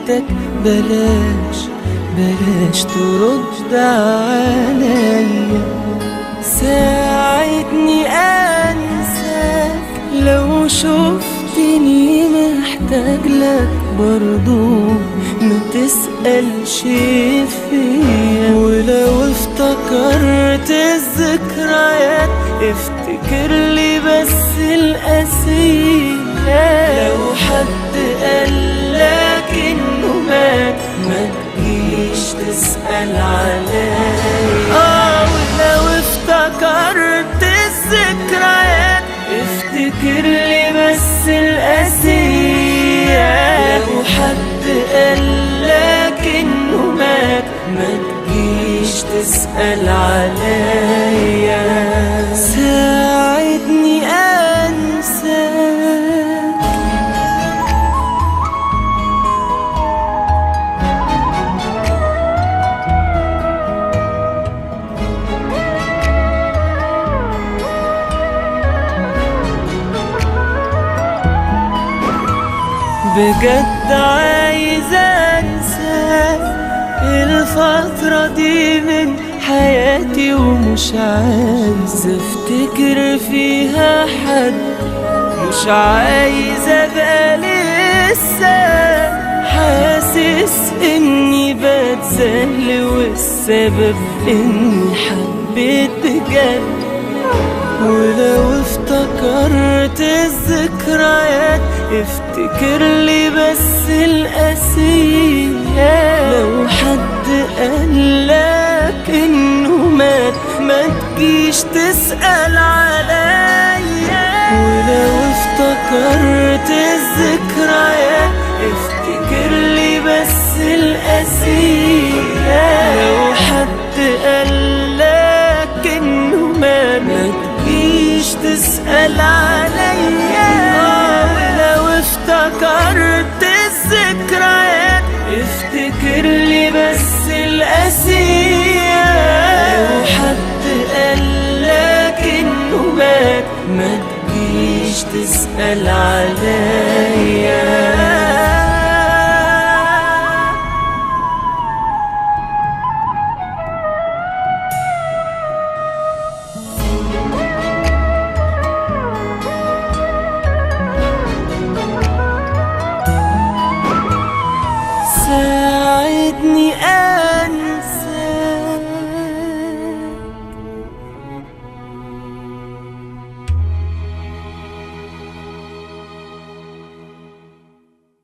لقيتك بلاش ترد عليا. ساعدني انساك لو شفتني محتاج لك برضو ما تسألش فيا. ولو افتكرت الذكريات افتكر لي بس القاسية. لو حد قالك انه مات ما تجيش تسأل عليا. ولو افتكرت الذكريات افتكر لي بس القاسية. لو حد قالك انه مات ما تجيش تسأل عليا. ساعدني انساك. بجد عايز انساك الفترة دي من حياتي، ومش عايز افتكر فيها حد. مش عايز ابقى لسه حاسس اني بتذل، والسبب اني حبيت بجد. ولو افتكرت الذكريات افتكر لي بس القاسية. لو حد قالك انه مات ما تجيش تسأل عليا. ولو افتكرت الذكريات افتكر لي بس القاسية. لو حد قالك انه مات ما تجيش تسأل عليا. ولو افتكرت الذكريات افتكر لي بس القاسية. لو حد قالك انه مات ما تجيش تسأل عليا. ساعدني